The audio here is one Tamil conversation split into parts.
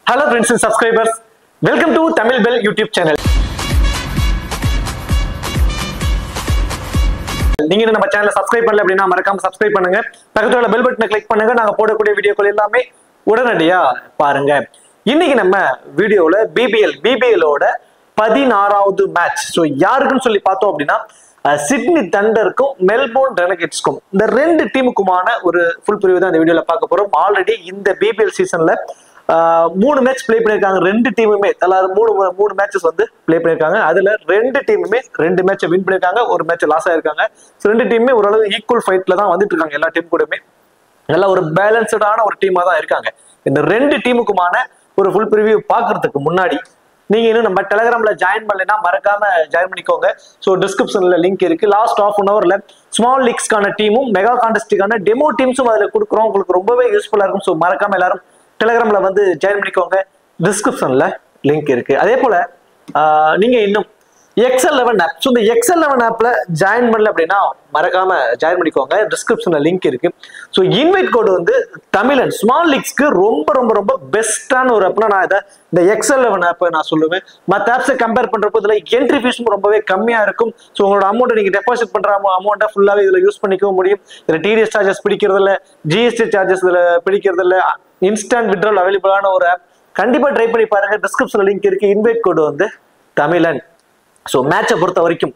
Hello friends and subscribers, welcome to Tamil Bell YouTube channel. நீங்க நம்ம சேனலை சப்ஸ்கிரைப் பண்ணல அப்படின்னா மறக்காம சப்ஸ்கிரைப் பண்ணுங்க. பக்கத்துல உள்ள பெல் பட்டனை கிளிக் பண்ணுங்க. நாங்க போடக்கூடிய வீடியோக்கள் எல்லாமே உடனடியா பாருங்க. இன்னைக்கு நம்ம வீடியோல பிபிஎலோட 16வது மேட்ச். ஸோ யாருக்குன்னு சொல்லி பார்த்தோம் அப்படின்னா சிட்னி தண்டருக்கும் மெல்போர்ன் ரெனகேட்ஸ்க்கும் இந்த ரெண்டு டீமுக்குமான ஒரு ஃபுல் பிரிவு தான் இந்த வீடியோல பார்க்க போறோம். ஆல்ரெடி இந்த பிபிஎல் சீசன்ல 3 மேட்ச் பிளே பண்ணிருக்காங்க. ரெண்டு டீமுமே எல்லாரும் மூணு மேட்சஸ் வந்து பிளே பண்ணிருக்காங்க. அதுல ரெண்டு டீமுமே 2 மேட்சை வின் பண்ணிருக்காங்க, ஒரு மேட்ச் லாஸ் ஆயிருக்காங்க. ரெண்டு டீமுமே ஓரளவு ஈக்குவல் ஃபைட்ல தான் வந்துட்டு இருக்காங்க. எல்லா டீம் கூடமே நல்லா ஒரு பேலன்ஸ்டான ஒரு டீமா தான் இருக்காங்க. இந்த ரெண்டு டீமுக்குமான ஒரு ஃபுல் ப்ரிவியூ பாக்குறதுக்கு முன்னாடி நீங்க இன்னும் நம்ம டெலிகிராம்ல ஜாயின் பண்ணலைன்னா மறக்காம ஜாயின் பண்ணிக்கோங்க. ஸோ டிஸ்கிரிப்ஷன்ல லிங்க் இருக்கு. லாஸ்ட் ½ அன் ஹவர்ல ஸ்மால் லீக்ஸ்க்கான டீமும் மெகா கான்டெஸ்டுக்கான டெமோ டீம்ஸும் அதுல கொடுக்குறோம். உங்களுக்கு ரொம்பவே யூஸ்ஃபுல்லா இருக்கும். ஸோ மறக்காம எல்லாரும் டெலிகிராம்ல வந்து ஜாயின் பண்ணிக்கோங்க. டிஸ்கிரிப்ஷன்ல லிங்க் இருக்கு. அதே போல நீங்க இன்னும் XL11 ஆப், ஸோ இந்த XL11 ஆப்ல ஜாயின் பண்ணல அப்படின்னா மறக்காம ஜாயின் பண்ணிக்கோங்க. டிஸ்கிரிப்ஷன்ல லிங்க் இருக்கு. ஸோ இன்வைட் கோடு வந்து தமிழன் ஸ்மால் லீக்ஸ்க்கு ரொம்ப ரொம்ப ரொம்ப பெஸ்டான ஒரு ஆப்னா நான் இந்த XL11 ஆப் நான் சொல்லுவேன். மற்ற ஆப்ஸை கம்பேர் பண்றப்போ இதுல என்ட்ரி ஃபீஸும் ரொம்பவே கம்மியா இருக்கும். ஸோ உங்களோட அமௌண்ட் நீங்க டெபாசிட் பண்ற அமௌண்ட்டை ஃபுல்லாவே இதுல யூஸ் பண்ணிக்கவும் முடியும். இதுல டிடிஎஸ் சார்ஜஸ் பிடிக்கிறது இல்ல, ஜிஎஸ்டி சார்ஜஸ் இதுல பிடிக்கிறது இல்ல, இன்ஸ்டன்ட் விட்ரால் அவைலபிளான ஒரு ஆப். கண்டிப்பா ட்ரை பண்ணி பாருங்க. டிஸ்கிரிப்ஷன்ல லிங்க் இருக்கு. இன்வைட் கோடு வந்து தமிழன். ஸோ மேட்சை பொறுத்த வரைக்கும்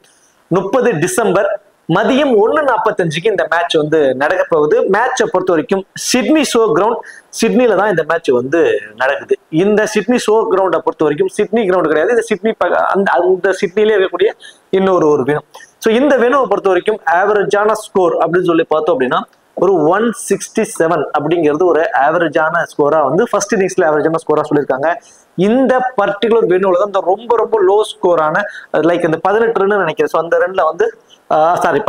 30 டிசம்பர் மதியம் 1:45 இந்த மேட்ச் வந்து நடக்க போகுது. மேட்சை பொறுத்த வரைக்கும் சிட்னி ஷோ கிரவுண்ட், சிட்னில தான் இந்த மேட்ச் வந்து நடக்குது. இந்த சிட்னி ஷோ கிரவுண்டை பொறுத்த வரைக்கும் சிட்னி கிரவுண்ட் கிடையாது, இந்த சிட்னி அந்த சிட்னிலே இருக்கக்கூடிய இன்னொரு வெனு. ஸோ இந்த வெனுவை பொறுத்த வரைக்கும் ஆவரேஜான ஸ்கோர் அப்படின்னு சொல்லி பார்த்தோம் அப்படின்னா ஒரு 167 அப்படிங்கிறது ஒரு ஆவரேஜான ஸ்கோரா வந்து ஃபர்ஸ்ட் இன்னிங்ஸ்ல ஆவரேஜான ஸ்கோரா சொல்லியிருக்காங்க. இந்த பர்டிகுலர் வெனுல தான் இந்த ரொம்ப ரொம்ப லோ ஸ்கோரான லைக் இந்த 18 ரன் நினைக்கிறேன். ஸோ அந்த ரன்ல வந்து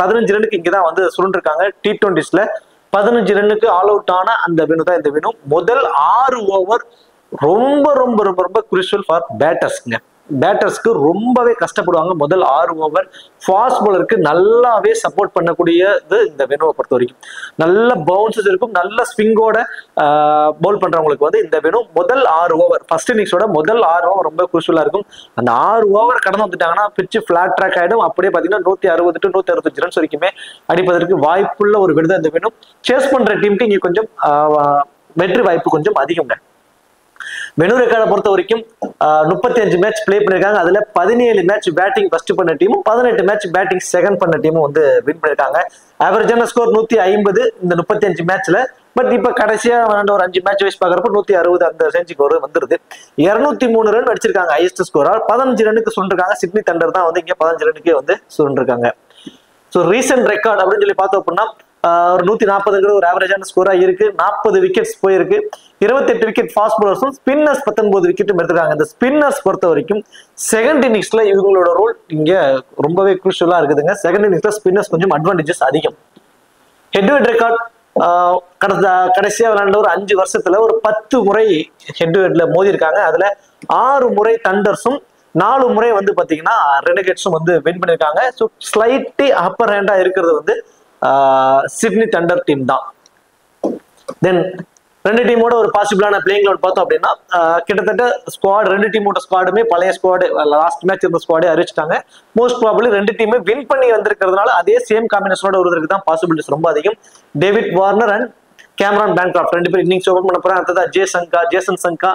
15 ரன்னுக்கு இங்கதான் வந்து சுருண்டிருக்காங்க. T20s 15 ரன்னுக்கு ஆல் அவுட் ஆன அந்த வெனு தான் இந்த வெனு. முதல் 6 ஓவர் ரொம்ப ரொம்ப ரொம்ப ரொம்ப குரூஷியல் ஃபார் பேட்டர்ஸ்ங்க. பேட்டர்ஸ்க்கு ரொம்பவே கஷ்டப்படுவாங்க. முதல் 6 ஓவர் ஃபாஸ்ட் பாலருக்கு நல்லாவே சப்போர்ட் பண்ணக்கூடியது இந்த வெனுவை பொறுத்த வரைக்கும். நல்ல பவுன்சஸ் இருக்கும், நல்ல ஸ்விங்கோட பவுல் பண்றவங்களுக்கு வந்து இந்த வெனு முதல் 6 ஓவர் ஃபர்ஸ்ட் இன்னிங்ஸோட முதல் 6 ஓவர் ரொம்ப குரூஷியலா இருக்கும். அந்த 6 ஓவர் கடந்து வந்துட்டாங்கன்னா பிச்சு ஃபிளாட் ட்ராக் ஆயிடும். அப்படியே பாத்தீங்கன்னா 160 to 165 ரன்ஸ் வரைக்குமே அடிப்பதற்கு வாய்ப்புள்ள ஒரு விடுதல் இந்த வெனு. சேஸ் பண்ற டீமுக்கு இங்க கொஞ்சம் வெற்றி வாய்ப்பு கொஞ்சம் அதிகங்க. வெனு ரெக்கார்டை பொறுத்த வரைக்கும் 35 மேட்ச் பிளே பண்ணிருக்காங்க. அதுல 17 மேட்ச் பேட்டிங் ஃபர்ஸ்ட் பண்ண டீமும் 18 மேட்ச் பேட்டிங் செகண்ட் பண்ண டீமும் வந்து வின் பண்ணிருக்காங்க. ஆவரேஜான ஸ்கோர் 150 இந்த 35 மேட்ச்ல. பட் இப்ப கடைசியா ஒரு 5 மேட்ச் வைஸ் பாக்குறப்ப 160 அந்த ரேஞ்சுக்கு ஒரு வந்துருது. 203 ரன் அடிச்சிருக்காங்க ஹையஸ்ட் ஸ்கோரா. 15 ரன்னுக்கு சுருண்டிருக்காங்க. சிட்னி தண்டர் தான் வந்து இங்க 15 ரன்னுக்கே வந்து சுருண்டிருக்காங்க. ஸோ ரீசெண்ட் ரெக்கார்ட் அப்படின்னு சொல்லி பார்த்தோம் அப்படின்னா ஒரு 140 ஒரு ஆவரேஜான ஸ்கோரா இருக்கு. 40 விக்கெட்ஸ் போயிருக்கு. 28 விக்கெட் ஃபாஸ்ட் பவுலர்ஸும் ஸ்பின்னர்ஸ் 19 விக்கெட்டும் எடுத்திருக்காங்க. இந்த ஸ்பின்னர்ஸ் பொறுத்த வரைக்கும் செகண்ட் இன்னிங்ஸ்ல இவங்களோட ரோல் இங்க ரொம்பவே குரூஷியலா இருக்குதுங்க. செகண்ட் இன்னிங்ஸ்ல ஸ்பின்னர்ஸ் கொஞ்சம் அட்வான்டேஜஸ் அதிகம். ஹெட் டு ஹெட் ரெக்கார்ட் கடைசியா விளையாண்ட ஒரு 5 வருஷத்துல ஒரு 10 முறை ஹெட் டு ஹெட்ல மோதி இருக்காங்க. அதுல 6 முறை தண்டர்ஸும் 4 முறை வந்து பாத்தீங்கன்னா ரெனகேட்ஸும் வந்து வின் பண்ணிருக்காங்க. ஸோ ஸ்லைட்லி அப்பர் ஹேண்டா இருக்கிறது வந்து சிட்னி தண்டர் டீம் தான். தென் ரெண்டு டீமோட ஒரு பாசிபிளான பிளேயிங் லெவல் பார்த்தோம் அப்படின்னா கிட்டத்தட்ட ஸ்குவாட் ரெண்டு டீமோட ஸ்குவாடுமே பழைய ஸ்குவாடு, லாஸ்ட் மேட்ச் இருந்த ஸ்குவாடே அறிவிச்சிட்டாங்க. மோஸ்ட் ப்ராபபிளி ரெண்டு டீமே வின் பண்ணி வந்திருக்கிறதுனால அதே சேம் காம்பினேஷனோட வருவதற்கு தான் பாசிபிலிட்டிஸ் ரொம்ப அதிகம். David Warner and Cameron Bancroft 2 பேர் இன்னிங்ஸ் ஓபன் பண்ண போறாங்க. அடுத்ததா Jason Sangha,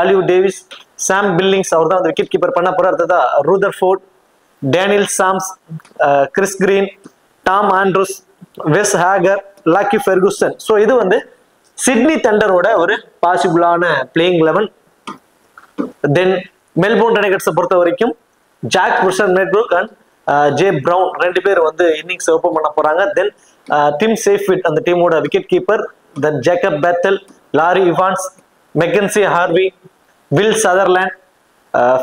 Olly Davies, Sam Billings அவர் தான் வந்து விக்கெட் கீப்பர் பண்ண போறாரு. அடுத்ததா Rutherford, Daniel Sams, Chris Green, Tom Andrews, Wes Agar, Lockie Ferguson. So இது வந்து சிட்னி தண்டரோட ஒரு பாசிபிளான பிளேயிங் 11. தென் மெல்போர்ன் ரெனகேட்ஸை பொறுத்த வரைக்கும் ஜாக் புர்சர் மெட்புக் அண்ட் ஜே பிரவுன் 2 பேர் வந்து இன்னிங்ஸ் ஓபன் பண்ண போறாங்க. தென் டிம் சேஃப்விட் அந்த டீமோட wicket keeper. Then Jacob Bethell, Laurie Evans, Mackenzie Harvey, Will Sutherland,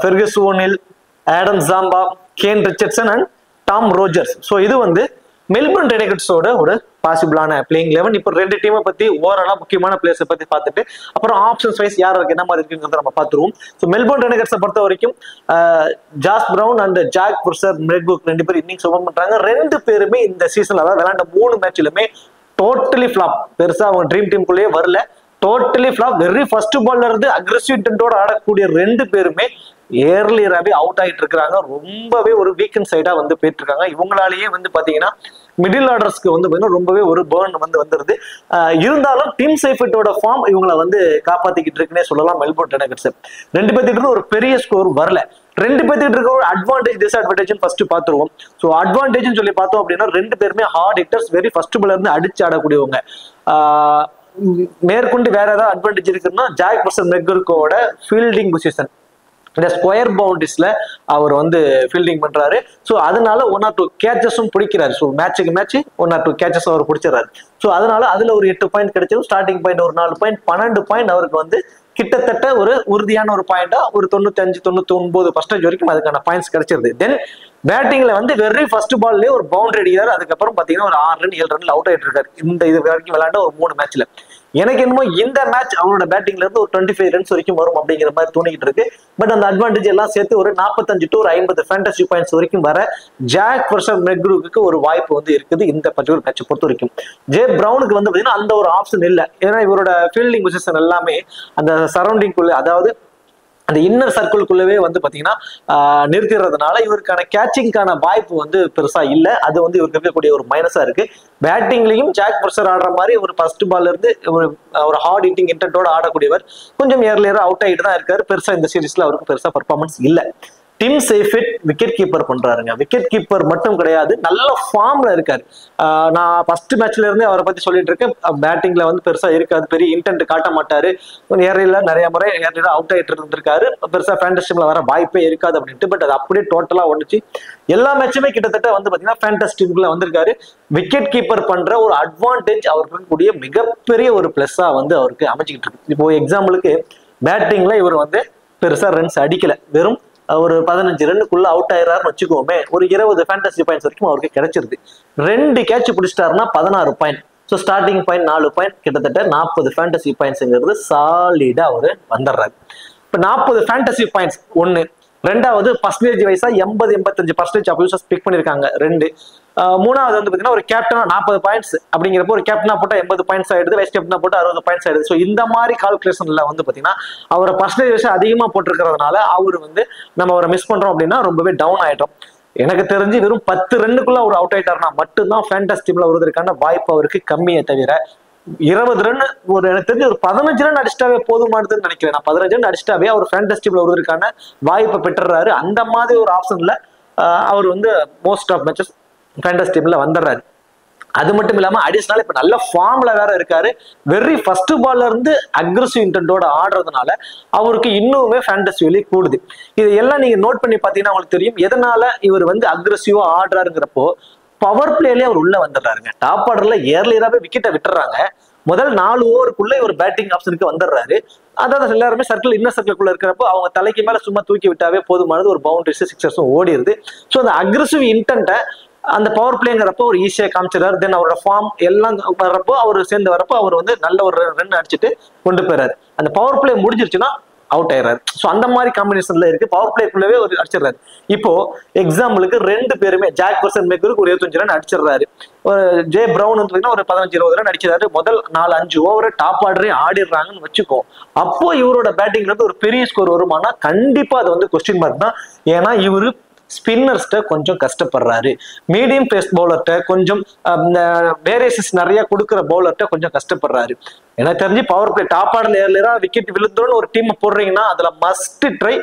Fergus O'Neill, Adam Zampa, Kane Richardson and Tom Rogers. So இது வந்து மெல்போர்ன் ரெனகேட்ஸோட ஒரு பாசிபிளான பிளேயிங் 11. இப்போ ரெண்டு டீமை பத்தி ஓவராலா முக்கியமான பிளேயர்ஸை பத்தி பார்த்துட்டு அப்புறம் ஆப்ஷன்ஸ் வைஸ் யார் இருக்கு என்ன மாதிரி இருக்குங்கிறத நம்ம பார்த்துருவோம். ஸோ மெல்போர்ன் ரெனகேட்ஸை பொறுத்த வரைக்கும் ஜாஸ் பிரவுன் அண்ட் ஜாக் புர்சர் மெட்புக் 2 பேர் இன்னிங்ஸ் ஓபன் பண்றாங்க. 2 பேருமே இந்த சீசன்ல அதாவது விளையாண்ட 3 மேட்ச்லுமே டோட்டலி ஃபிளாப். பெருசா அவங்க ட்ரீம் டீமுக்குள்ளேயே வரல. Totally flop. வெரி ஃபர்ஸ்ட் பால்ல இருந்து அக்ரெசிவ் இன்டென்ட்டோட ஆடக்கூடிய ரெண்டு பேருமே ஏர்லியராகவே அவுட் ஆகிட்டு இருக்கிறாங்க. ரொம்பவே ஒரு வீக்கெண்ட் சைடா வந்து போயிட்டு இருக்காங்க. இவங்களாலேயே வந்து பாத்தீங்கன்னா மிடில் ஆர்டர்ஸ்க்கு வந்து பாத்தீங்கன்னா ரொம்பவே ஒரு பேர்ன் வந்து வந்துருது. இருந்தாலும் டீம் சேஃபிட்டோட ஃபார்ம் இவங்களை வந்து காப்பாத்திக்கிட்டு இருக்குன்னே சொல்லலாம். மெல்போர்ன் நகட்ஸ் ரெண்டு பேர்த்துக்கிட்ட ஒரு பெரிய ஸ்கோர் வரல. ரெண்டு பேர்த்துக்கிட்ட இருக்க ஒரு அட்வான்டேஜ் டிஸ்அட்வான்டேஜ் ஃபர்ஸ்ட் பாத்துருவோம். ஸோ அட்வான்டேஜ் சொல்லி பார்த்தோம் அப்படின்னா ரெண்டு பேருமே ஹார்ட் ஹிட்டர்ஸ், வெரி ஃபர்ஸ்ட் பால்ல இருந்து அடிச்சு ஆடக்கூடியவங்க. மேற்கொண்டு வேற ஏதாவது அட்வான்டேஜ் இருக்குன்னா ஜாக் வர்சஸ் மெக்குர்கோட ஃபீல்டிங் பொசிஷன், இந்த ஸ்கொயர் பவுண்டரிஸ்ல அவர் வந்து ஃபீல்டிங் பண்றாரு. ஸோ அதனால 1 or 2 கேச்சஸும் பிடிக்கிறாரு. ஸோ மேட்சுக்கு மேட்ச் 1 or 2 கேச்சஸ் அவர் பிடிச்சிடறாரு. ஸோ அதனால அதுல ஒரு 8 பாயிண்ட் கிடைச்சது. ஸ்டார்டிங் பாயிண்ட் ஒரு 4 பாயிண்ட், 12 பாயிண்ட் அவருக்கு வந்து கிட்டத்தட்ட ஒரு உறுதியான ஒரு பாயிண்டா ஒரு 95-99% வரைக்கும் அதுக்கான பாயிண்ட்ஸ் கிடைச்சிருது. தென் பேட்டிங்ல வந்து வெரி ஃபர்ஸ்ட் பால்லே ஒரு பவுண்டரி அடிக்கிறாரு. அதுக்கப்புறம் பாத்தீங்கன்னா ஒரு 6 ரன் 7 ரன்ல அவுட் ஆயிட்டு இருக்காரு. இந்த இது வரைக்கும் விளையாண்ட ஒரு 3 மேட்ச்ல. எனக்கு என்னமோ இந்த மேட்ச் அவரோட பேட்டிங்ல இருந்து ஒரு 25 ரன்ஸ் வரைக்கும் வரும் அப்படிங்கிற மாதிரி தோணிக்கிட்டு இருக்கு. பட் அந்த அட்வான்டேஜ் எல்லாம் சேர்த்து ஒரு 45 to 50 ஃபேண்டசி பாயிண்ட்ஸ் வரைக்கும் வர ஜாக் வர்சஸ் மெக்ரூக்கு ஒரு வாய்ப்பு வந்து இருக்குது இந்த பர்டிகுலர் மேட்சை பொறுத்த வரைக்கும். ஜே பிரவுனுக்கு வந்து பாத்தீங்கன்னா அந்த ஒரு ஆப்ஷன் இல்லை. ஏன்னா இவரோட ஃபீல்டிங் பொசிஷன் எல்லாமே அந்த சரௌண்டிங் குள்ள, அதாவது அந்த இன்னர் சர்க்கிள்குள்ளவே வந்து பாத்தீங்கன்னா நிறுத்திடுறதுனால இவருக்கான கேட்சிங்கான வாய்ப்பு வந்து பெருசா இல்லை. அது வந்து இவருக்கு இருக்கக்கூடிய ஒரு மைனஸா இருக்கு. பேட்டிங்லயும் ஜாக் வர்சர் ஆடுற மாதிரி ஒரு ஃபர்ஸ்ட் பால்ல இருந்து ஒரு ஹார்ட் ஹிட்டிங் இன்டென்ட்டோட ஆடக்கூடியவர். கொஞ்சம் ஏர்லியரா அவுட் ஆகிட்டு தான் இருக்காரு. பெருசா இந்த சீரீஸ்ல அவருக்கு பெருசா பர்ஃபார்மன்ஸ் இல்லை. டிம் சேஃபிட் விக்கெட் கீப்பர் பண்றாருங்க. விக்கெட் கீப்பர் மட்டும் கிடையாது, நல்ல ஃபார்ம்ல இருக்காரு. நான் ஃபர்ஸ்ட் மேட்ச்ல இருந்தே அவரை பத்தி சொல்லிட்டு இருக்கேன். பேட்டிங்ல வந்து பெருசா இருக்காது, பெரிய இன்டென்ட் காட்ட மாட்டாரு. ஏரியில நிறைய முறை ஏரியில அவுட் ஆயிட்டு இருந்திருக்காரு. பெருசா ஃபேண்டஸ்டிம்ல வர வாய்ப்பே இருக்காது அப்படின்ட்டு. பட் அது அப்படியே டோட்டலா ஒன்றுச்சு. எல்லா மேட்சுமே கிட்டத்தட்ட வந்து பாத்தீங்கன்னா ஃபேண்டஸ்டிம்ல வந்திருக்காரு. விக்கெட் கீப்பர் பண்ற ஒரு அட்வான்டேஜ் அவருக்கு இருக்கக்கூடிய மிகப்பெரிய ஒரு பிளஸ்ஸா வந்து அவருக்கு அமைச்சுக்கிட்டு இருக்கு. இப்போ எக்ஸாம்பிளுக்கு பேட்டிங்ல இவர் வந்து பெருசா ரன்ஸ் அடிக்கல, வெறும் ஒரு 15 ரன்னுக்குள்ள அவுட் ஆயிராருன்னு வச்சுக்கோமே, ஒரு 20 ஃபேண்டசி பாயிண்ட்ஸ் வரைக்கும் அவருக்கு கிடைச்சிருது. 2 கேட்ச் பிடிச்சிட்டாருன்னா 16 point. So starting point 4 point, கிட்டத்தட்ட 40 ஃபேண்டசி பாயிண்ட்ஸ்ங்கிறது சாலிடா அவரு வந்துடுறாரு. இப்போ 40 ஃபேண்டசி பாயிண்ட்ஸ் ஒன்று. ரெண்டாவது பர்சன்டேஜ் வைஸா 80-85% அப்யூசர்ஸ் பிக் பண்ணிருக்காங்க 2. மூணாவது வந்து பாத்தீங்கன்னா ஒரு கேப்டனா 40 பாயிண்ட்ஸ் அப்படிங்கிறப்போ ஒரு கேப்டனா போட்டா 80 பாயிண்ட்ஸ் ஆயிடுது, வைஸ் கேப்டனா போட்டா 60 பாயிண்ட்ஸ் ஆயிடுது. ஸோ இந்த மாதிரி கால்குலேஷன்ல வந்து பாத்தீங்கன்னா அவரை பர்சன்டேஜ் வைஸ் அதிகமா போட்டிருக்கிறதுனால அவரு வந்து நம்ம அவரை மிஸ் பண்றோம் அப்படின்னா ரொம்பவே டவுன் ஆயிட்டோம். எனக்கு தெரிஞ்சு வெறும் 10 ரன்னுக்குள்ள அவர் அவுட் ஆயிட்டாருன்னா மட்டும்தான் ஃபேண்டசி டீம்ல வருவதற்கான வாய்ப்பு அவருக்கு கம்மியே தவிர 20 ரன் ஒரு எனக்கு தெரிஞ்சு ஒரு 15 ரன் அடிச்சிட்டாவே போதுமானதுன்னு நினைக்கிறேன். நான் 15 ரன் அடிச்சிட்டாவே அவர் ஃபேண்டசி டீம்ல வருவதற்கான வாய்ப்பை பெற்றுறாரு. அந்த மாதிரி ஒரு ஆப்ஷன்ல அவர் வந்து மோஸ்ட் ஆஃப் மேட்சஸ் ஃபேண்டசி டீம்ல வந்துடுறாரு. அது மட்டும் இல்லாம அடிஷனல் இப்ப நல்ல ஃபார்ம்ல வேற இருக்காரு. வெரி ஃபர்ஸ்ட் பால்ல இருந்து அக்ரெசிவ் இன்டென்ட்டோட ஆடுறதுனால அவருக்கு இன்னுமே ஃபேண்டசி வேல்யூ கூடுது. இது எல்லாம் நீங்க நோட் பண்ணி பாத்தீங்கன்னா உங்களுக்கு தெரியும் எதனால இவர் வந்து அக்ரெசிவா ஆடுறாருங்கிறப்போ பவர் பிளேலயே அவர் உள்ள வந்துடுறாருங்க. டாப் ஆர்டர்ல ஏர்லியராவே விக்கெட்டை விட்டுறாங்க. முதல் 4 ஓவருக்குள்ள ஒரு பேட்டிங் ஆப்ஷனுக்கு வந்துடுறாரு. அதாவது எல்லாருமே சர்க்கிள் இன்னர் சர்க்கிள்குள்ள இருக்கிறப்போ அவங்க தலைக்கு மேல சும்மா தூக்கி விட்டாவே போதுமானது, ஒரு பவுண்டரிஸ் 6ஸும் ஓடிடுது. ஸோ அந்த அக்ரெசிவ் இன்டென்ட்டை அந்த பவர் பிளேங்கிறப்போ ஒரு ஈஸியா காமிச்சிடறாரு. தென் அவரோட ஃபார்ம் எல்லாம் வர்றப்போ அவர் சேர்ந்து வரப்போ அவர் வந்து நல்ல ஒரு ரன் அடிச்சுட்டு கொண்டு போயிறாரு. அந்த பவர் பிளே முடிஞ்சிருச்சுன்னா அவுட் ஆயிடுறாரு. ஸோ அந்த மாதிரி காம்பினேஷன்ல இருக்கு. பவர் பிளேக்குள்ளவே ஒரு அடிச்சிடறாரு. இப்போ எக்ஸாம்பிளுக்கு 2 பேருமே ஜாக் வர்சஸ் மெக்ரூக் ஒரு 25 ரன் அடிச்சிடறாரு. ஜே பிரவுன் வந்து ஒரு 15-20 ரன் அடிச்சிடாரு. முதல் 4-5 ஓவர் டாப் ஆர்டரே ஆடிடுறாங்கன்னு வச்சுக்கோ. அப்போ இவரோட பேட்டிங்ல இருந்து ஒரு பெரிய ஸ்கோர் வருமானா கண்டிப்பா அது வந்து கொஸ்டின் மார்க் தான். ஏன்னா இவரு ஸ்பின்னர்ஸ்ட கொஞ்சம் கஷ்டப்படுறாரு. மீடியம் பேஸ் பவுலர்கிட்ட கொஞ்சம் வேரியேஷன்ஸ் நிறைய கொடுக்குற பவுலர்கிட்ட கொஞ்சம் கஷ்டப்படுறாரு. எனக்கு தெரிஞ்சு பவர் பிளே டாப் ஆர்டர்ல ஏர்லியரா விக்கெட் விழுந்தோன்னு ஒரு டீம் போடுறீங்கன்னா அதுல மஸ்ட் ட்ரை.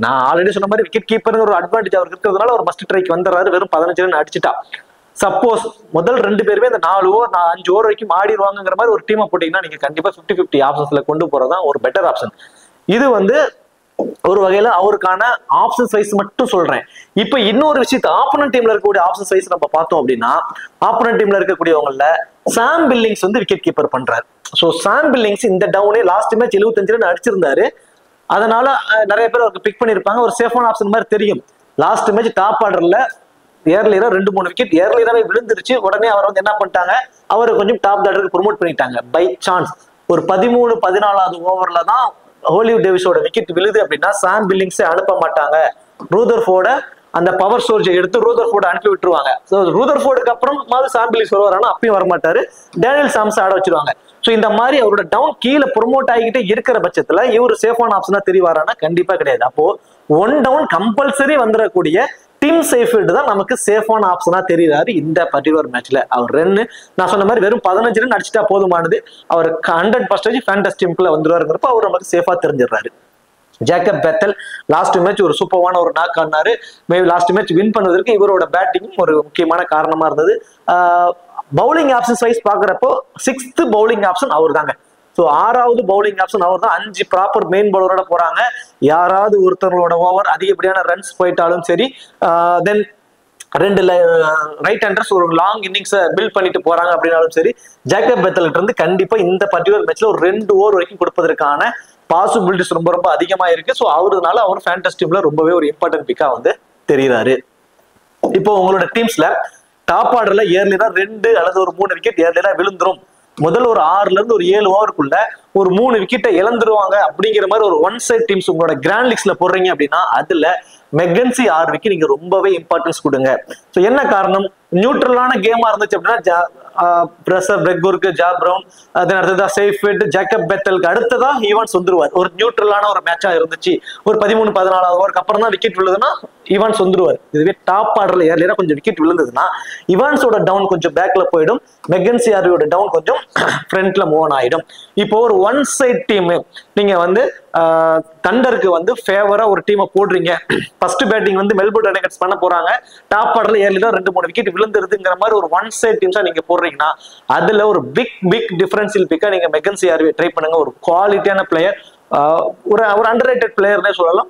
நான் ஆல்ரெடி சொன்ன மாதிரி விக்கெட் கீப்பர் ஒரு அட்வான்டேஜ் அவருக்கு இருக்கிறதுனால ஒரு மஸ்ட் ட்ரைக்கு வந்துடுறாரு. வெறும் 15 ரன் அடிச்சுட்டா. சப்போஸ் முதல் 2 பேருமே இந்த 4 ஓவர் 5 ஓவர் வரைக்கும் ஆடிடுவாங்கிற மாதிரி ஒரு டீமை போட்டீங்கன்னா நீங்க கண்டிப்பா 50-50 ஆப்ஷன்ஸ்ல கொண்டு போறதுதான் ஒரு பெட்டர் ஆப்ஷன். இது வந்து ஒரு வகையில அவருக்கான ஆப்ஷன் சைஸ் மட்டும் சொல்றேன். இப்ப இன்னொரு விஷயத்த ஆப்போனன்ட் டீம்ல இருக்கக்கூடிய ஆப்ஷன் சைஸ் நம்ம பார்த்தோம் அப்படின்னா ஆப்போனன்ட் டீம்ல இருக்கக்கூடியவங்கள சாம் பில்லிங்ஸ் வந்து விக்கெட் கீப்பர் பண்றாரு. ஸோ சாம் பில்லிங்ஸ் இந்த டவுனே லாஸ்ட் மேட்ச் 75 ரன் அடிச்சிருந்தாரு. அதனால நிறைய பேர் அவருக்கு பிக் பண்ணிருப்பாங்க. ஒரு சேஃபான ஆப்ஷன் மாதிரி தெரியும். லாஸ்ட் மேட்ச் டாப் ஆர்டர்ல ஏர்லியரா 2-3 விக்கெட் ஏர்லியராவே விழுந்துருச்சு. உடனே அவர் வந்து என்ன பண்ணிட்டாங்க, அவரை கொஞ்சம் டாப் ஆர்டருக்கு ப்ரொமோட் பண்ணிட்டாங்க பை சான்ஸ். ஒரு 13-14வது ஓவர்ல தான் ஹோலிவுட் டேவிஸோட விக்கெட் விழுது அப்படின்னா சாம் பில்லிங்ஸை அனுப்ப மாட்டாங்க. ரூதர்ஃபோர்ட அந்த பவர் சோர்ஜை எடுத்து ரூதர்ஃபோர்ட அனுப்பி விட்டுருவாங்க. ஸோ ரூதர்ஃபோர்டுக்கு அப்புறம் சாம் பில்லிங்ஸ் வருவாரானா அப்பயும் வரமாட்டாரு. டேனியல் சாம்ஸ் ஆட வச்சிருவாங்க. ஸோ இந்த மாதிரி அவரோட டவுன் கீழே ப்ரொமோட் ஆகிக்கிட்டே இருக்கிற பட்சத்துல இவர் சேஃபான ஆப்ஷனா தெரிவாரானா கண்டிப்பா கிடையாது. அப்போ ஒன் டவுன் கம்பல்சரி வந்துடக்கூடிய டிம் சேஃபீல்டு தான் நமக்கு சேஃபான ஆப்ஷனா தெரியுறாரு இந்த பர்டிகுலர் மேட்ச்ல. அவர் ரன்னு நான் சொன்ன மாதிரி வெறும் 15 ரன் அடிச்சுட்டா போதுமானது, அவர் 100% ஃபேண்டஸ்டி டீமுக்குள்ள வந்துருவாருங்கிறப்ப அவர் நமக்கு சேஃபா தெரிஞ்சிடறாரு. ஜேக்கப் பெத்தல் லாஸ்ட் மேட்ச் ஒரு சூப்பரான ஒரு நாக் ஆனாரு. மேபி லாஸ்ட் மேட்ச் வின் பண்ணதற்கு இவரோட பேட்டிங் ஒரு முக்கியமான காரணமா இருந்தது. பவுலிங் ஆப்ஷன்ஸ் வைஸ் பாக்குறப்போ 6th பவுலிங் ஆப்ஷன் அவர் தாங்க. ஸோ 6வது பவுலிங் ஆப்ஷன் அவர் தான். 5 ப்ராப்பர் மெயின் பவுலரோட போறாங்க. யாராவது ஒருத்தர்களோட ஓவர் அதிகப்படியான ரன்ஸ் போயிட்டாலும் சரி, தென் 2 ரைட் ஹேண்டர்ஸ் ஒரு லாங் இன்னிங்ஸை பில்ட் பண்ணிட்டு போறாங்க அப்படின்னாலும் சரி, ஜேக்கப் பெத்தல் இருந்து கண்டிப்பா இந்த பர்டிகுலர் மேட்ச்ல ஒரு 2 ஓவர் வரைக்கும் கொடுப்பதற்கான பாசிபிலிட்டிஸ் ரொம்ப ரொம்ப அதிகமா இருக்கு. ஸோ அவருனால அவர் ஃபேண்டஸ்டி டீம்ல ரொம்பவே ஒரு இம்பார்ட்டன்ட் பிக்கா வந்து தெரியுறாரு. இப்போ உங்களோட டீம்ஸ்ல டாப் ஆர்டர்ல ஏர்லியா 2 அல்லது ஒரு 3 விக்கெட் ஏர்லியா விழுந்துரும். முதல் ஒரு 6ல இருந்து ஒரு 7 ஓவருக்குள்ள ஒரு 3 விக்கெட்டை இழந்துருவாங்க அப்படிங்கிற மாதிரி ஒரு ஒன் சைட் டீம்ஸ் உங்களோட கிராண்ட் லீக்ஸ்ல போடுறீங்க அப்படின்னா அதுல மெக்கன்சி ஆர்விக்கு நீங்க ரொம்பவே இம்பார்ட்டன்ஸ் கொடுங்க. ஸோ என்ன காரணம், நியூட்ரலான கேமா இருந்துச்சு அப்படின்னா பிரசர் பெக்பூருக்கு, ஜா பிரவுன், அடுத்ததா சேஃபிட், ஜேக்கப் பெத்தலுக்கு அடுத்ததா ஈவான்ஸ் வந்துருவார். ஒரு நியூட்ரலான ஒரு மேட்சா இருந்துச்சு, ஒரு 13-14 ஓவருக்கு அப்புறம் தான் விக்கெட் விழுதுன்னா ஈவான்ஸ் வந்துருவார். இதுவே டாப் ஆர்டர்ல ஏர்லியா கொஞ்சம் விக்கெட் விழுந்ததுன்னா ஈவான்ஸோட டவுன் கொஞ்சம் பேக்ல போயிடும், மெக்கன்சி ஆர்வியோட டவுன் கொஞ்சம் ஃப்ரண்ட்ல மூவ் ஆயிடும். இப்போ ஒரு ஒன் சைட் டீம் நீங்க வந்து தண்டருக்கு வந்து ஃபேவரா ஒரு டீமை போடுறீங்க. ஃபர்ஸ்ட் பேட்டிங் வந்து மெல்போர்ன் ரெனகட்ஸ் பண்ண போறாங்க. டாப் ஆர்டர்ல ஏர்லியா 2-3 விக்கெட் விழுந்துருதுங்கிற மாதிரி ஒரு ஒன் சைட் டீம்ஸா நீங்க போடுறீங்கன்னா அதுல ஒரு பிக் டிஃபரன்ஷியல் பிக்கா நீங்க மெக்கன்சி ஆர்வியை ட்ரை பண்ணுங்க. ஒரு குவாலிட்டியான பிளேயர், ஒரு அண்டர்ரேட்டட் பிளேயர்னே சொல்லலாம்.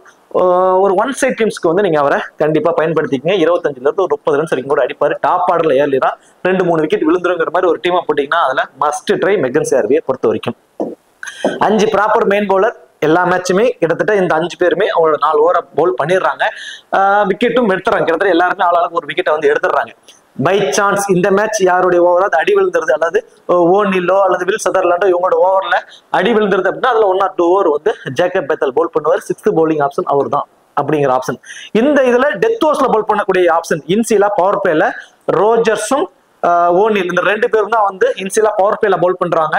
ஒரு ஒன் சைட் டீம்ஸ்க்கு வந்து நீங்க அவரை கண்டிப்பா பயன்படுத்திக்கங்க. 25ல இருந்து ஒரு 30 ரன்ஸ் வரைக்கும் கூட அடிப்பாரு. டாப் ஆர்டர்ல ஏர்லியா 2-3 விக்கெட் விழுந்துருங்கிற மாதிரி ஒரு டீமா போட்டீங்கன்னா அதுல மஸ்ட் ட்ரை மெக்கன்சி ஆர்வியை பொறுத்த வரைக்கும். 5 ப்ராப்பர் மெயின் பவுலர் எல்லா மேட்சுமே கிட்டத்தட்ட இந்த 5 பேருமே அவங்களோட 4 ஓவரை பவுல் பண்ணிடுறாங்க. விக்கெட்டும் எடுத்துறாங்க. கிட்டத்தட்ட எல்லாருமே ஆளாளுக்கு ஒரு விக்கெட்டை வந்து எடுத்துடுறாங்க. பை சான்ஸ் இந்த மேட்ச் யாருடைய ஓவராது அடி விழுந்துருது, அல்லது ஓனிலோ அல்லது வில் சதர்லாண்டோ இவங்களோட ஓவர்ல அடி விழுந்துருது அப்படின்னா அதுல 1 or 2 ஓவர் வந்து ஜேக்கப் பெத்தல் பவுல் பண்ணுவார். 6th பவுலிங் ஆப்ஷன் அவர் தான் அப்படிங்கிற ஆப்ஷன். இந்த இதுல டெத் ஓவர்ஸ்ல பவுல் பண்ணக்கூடிய ஆப்ஷன் இன்சிலா பவர் பிளேல ரோஜர்ஸும் ஓனில் இந்த 2 பேரும் தான் வந்து இன்சிலா பவர் பிளேல பவுல் பண்றாங்க.